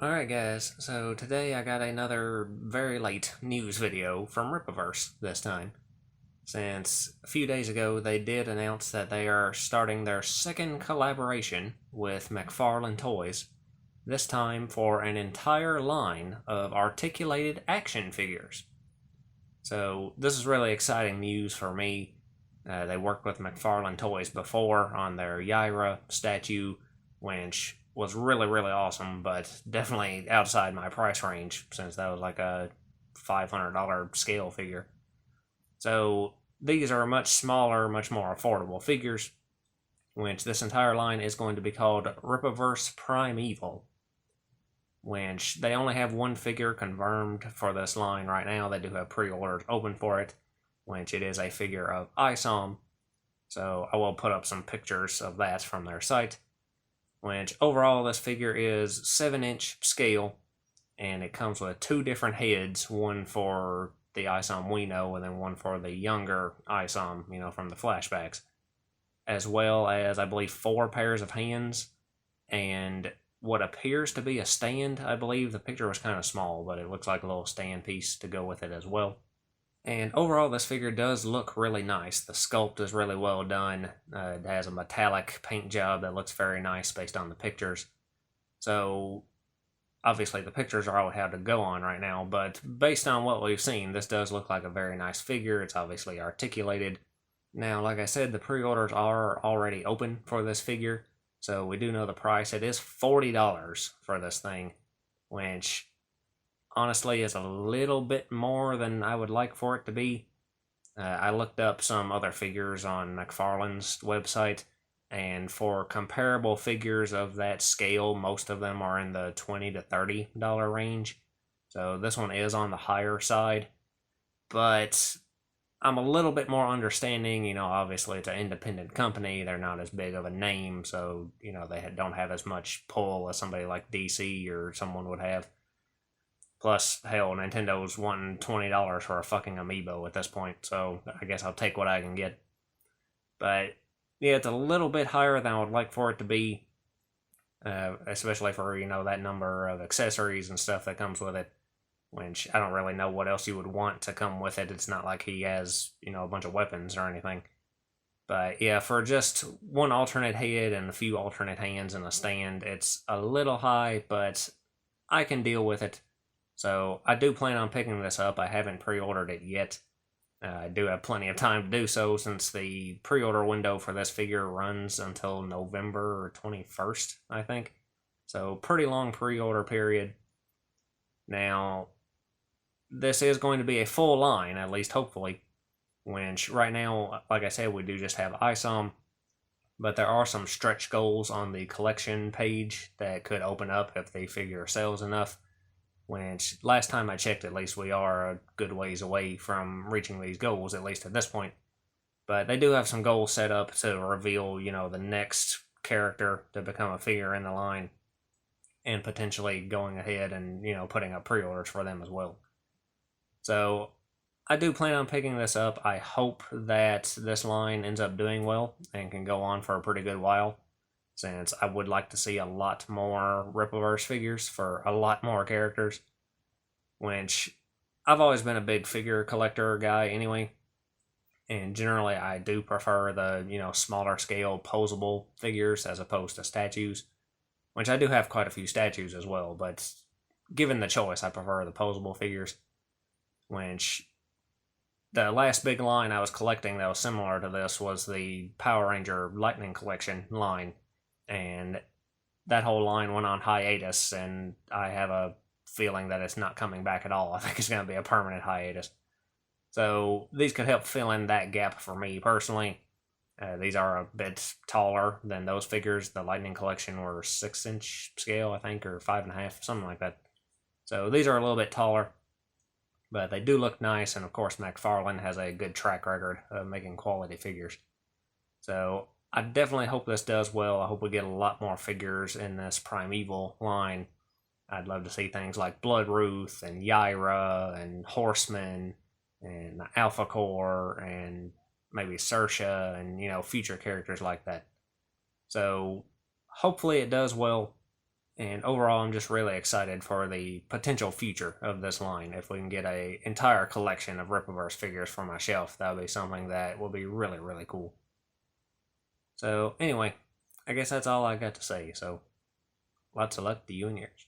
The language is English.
Alright guys, so today I got another very late news video from Rippaverse this time, since a few days ago they did announce that they are starting their second collaboration with McFarlane Toys, this time for an entire line of articulated action figures. So this is really exciting news for me. They worked with McFarlane Toys before on their Yaira statue, which was really awesome, but definitely outside my price range since that was like a $500 scale figure. So these are much smaller, much more affordable figures, which this entire line is going to be called Rippaverse Primeval, which they only have one figure confirmed for this line right now. They do have pre-orders open for it, which it is a figure of Isom, so I will put up some pictures of that from their site. Which overall this figure is 7-inch scale, and it comes with two different heads, one for the Isom we know, and then one for the younger Isom, from the flashbacks, as well as I believe 4 pairs of hands, and what appears to be a stand. I believe the picture was kind of small, but it looks like a little stand piece to go with it as well. And overall, this figure does look really nice. The sculpt is really well done. It has a metallic paint job that looks very nice based on the pictures. So, obviously the pictures are all we have to go on right now, but based on what we've seen, this does look like a very nice figure. It's obviously articulated. Now, like I said, the pre-orders are already open for this figure, so we do know the price. It is $40 for this thing, which honestly is a little bit more than I would like for it to be. I looked up some other figures on McFarlane's website, and for comparable figures of that scale, most of them are in the $20 to $30 range. So this one is on the higher side, but I'm a little bit more understanding. Obviously it's an independent company. They're not as big of a name, so, they don't have as much pull as somebody like DC or someone would have. Plus, hell, Nintendo's wanting $20 for a fucking amiibo at this point, so I guess I'll take what I can get. But, yeah, it's a little bit higher than I would like for it to be, especially for, that number of accessories and stuff that comes with it, which I don't really know what else you would want to come with it. It's not like he has, a bunch of weapons or anything. But, yeah, for just one alternate head and a few alternate hands and a stand, it's a little high, but I can deal with it. So I do plan on picking this up. I haven't pre-ordered it yet. I do have plenty of time to do so, since the pre-order window for this figure runs until November 21st, I think. So pretty long pre-order period. Now, this is going to be a full line, at least hopefully, which right now, like I said, we do just have Isom, but there are some stretch goals on the collection page that could open up if the figure sells enough. Which, last time I checked, at least we are a good ways away from reaching these goals, at least at this point. But they do have some goals set up to reveal, the next character to become a figure in the line, and potentially going ahead and, putting up pre-orders for them as well. So, I do plan on picking this up. I hope that this line ends up doing well and can go on for a pretty good while, since I would like to see a lot more Rippaverse figures for a lot more characters, which I've always been a big figure collector guy anyway, and generally I do prefer the, smaller scale posable figures as opposed to statues, which I do have quite a few statues as well, but given the choice, I prefer the posable figures, which the last big line I was collecting that was similar to this was the Power Ranger Lightning Collection line, and that whole line went on hiatus, and I have a feeling that it's not coming back at all. I think it's going to be a permanent hiatus. So these could help fill in that gap for me personally. These are a bit taller than those figures. The Lightning Collection were 6-inch scale, I think, or 5.5, something like that. So these are a little bit taller, but they do look nice, and of course McFarlane has a good track record of making quality figures. So I definitely hope this does well. I hope we get a lot more figures in this Primeval line. I'd love to see things like Blood Ruth and Yaira and Horseman and Alpha Core and maybe Saoirse and, future characters like that. So hopefully it does well. And overall, I'm just really excited for the potential future of this line. If we can get a entire collection of Rippaverse figures for my shelf, that would be something that will be really, really cool. So anyway, I guess that's all I got to say. So lots of luck to you and yours.